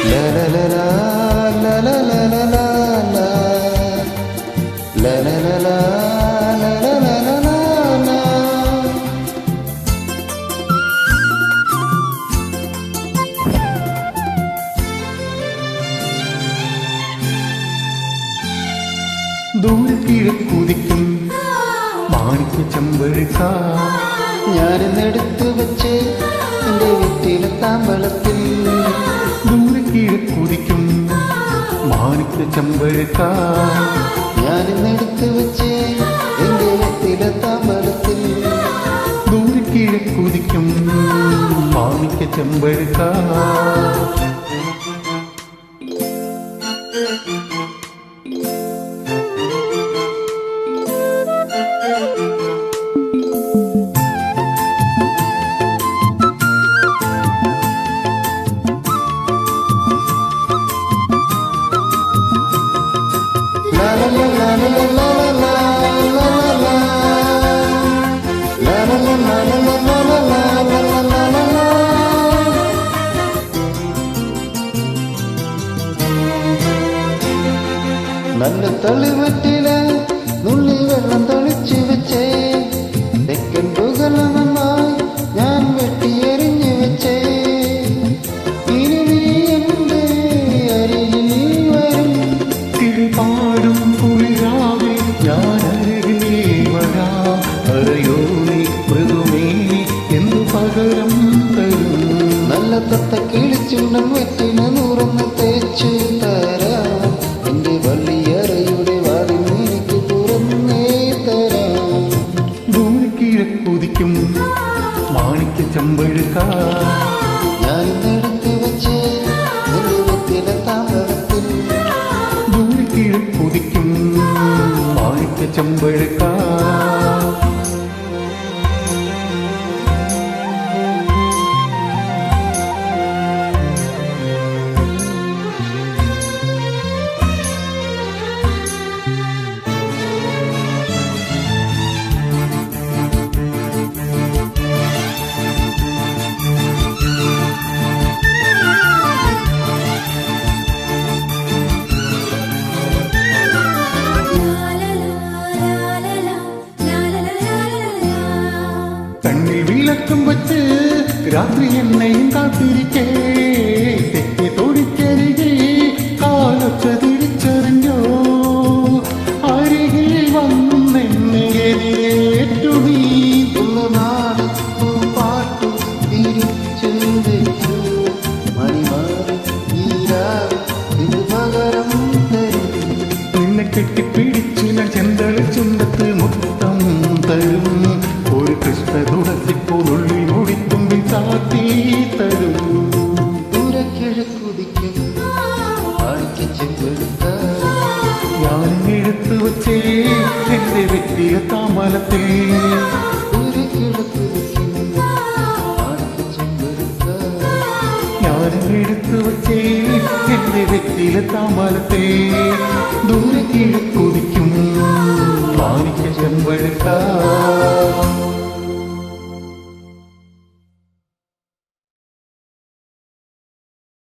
La la la la la la la la la la la la la la la la la la la. ദൂരെ കിഴക്കുതിക്കും മാണിക്യ ചെമ്പഴുക്ക ഞാനെടുത്ത് വെച്ച് എൻ്റെ വീട്ടിലെ താമ്പലത്തിൽ. ദൂരെ കിഴക്കുതിക്കും മാണിക്യ ചെമ്പഴുക്ക ഞാനെടുത്ത് വെച്ച് എൻ്റെ വീട്ടിലെ താമ്പലത്തിൽ. ദൂരെ കിഴക്കുതിക്കും മാണിക്യ ചെമ്പഴുക്ക. നല്ല തളിവറ്റില് നുള്ളി വെള്ളം തളിച്ചു വെച്ചേ. തെക്കൻ തുകലമായി ഞാൻ വെട്ടിയെറിഞ്ഞു വെച്ചേ. ഇനി നീ എന്റെ അരികിൽ വരും. കിളിപാടും കുളിരാവേ ഞാൻ അരികിൽ വരാം. അറിയോ നീ മൃദുമേനി എന്തു പകരം തരും. നല്ല തത്ത കിളിച്ചുണ്ടൻ വെറ്റിന് നുറന്ന് തേച്ചു തരാം. എന്റെ വള്ളിയറയുടെ വാതിൽ എനിക്ക് തുറന്നേ തരാം. ദൂരെ കിഴക്കുതിക്കും മാണിക്യ ചെമ്പഴുക്ക ഞാനെടുത്ത് വെച്ച് എന്റെ വീട്ടിലെ താമ്പലത്തിൽ. ദൂരെ കിഴക്കുതിക്കും മാണിക്യ ചെമ്പഴുക്ക. കണ്ണിൽ വിളക്കും വച്ച് രാത്രി എന്നെയും കാത്തിരിക്കേ. തെക്കെ തൊടിക്കരികെ കാലൊച്ച തിരിച്ചറിഞ്ഞോ. അരികിൽ വന്നെന്നെ എതിരേറ്റു നീ. നാട് പാട്ടു തിരിച്ചു വെച്ചു മണിമാറി ഇത് പകരം തരും. നിന്നെ കെട്ടിപ്പിടിച്ചു ഞാൻ ചെന്തളി ചുണ്ടത്ത് മുത്തം തരും. ഒരു കൃഷ്ണ തുളസിപ്പോലുള്ളിൽ മുടിത്തുമ്പിൽ ചാത്തി തരും. ദൂരെ കിഴക്കുതിക്കും മാണിക്യ ചെമ്പഴുക്ക ഞാനെടുത്ത് വച്ചേ എന്റെ വെറ്റിയ താമ്പലത്തിൽ. ദൂരെ കിഴക്കുതിക്കും മാണിക്യ ചെമ്പഴുക്ക ഞാനെടുത്ത് വച്ചേ എന്റെ വെറ്റിയ താമ്പലത്തിൽ. ദൂരെ കിഴക്കുതിക്കും മാണിക്യ ചെമ്പഴുക്ക.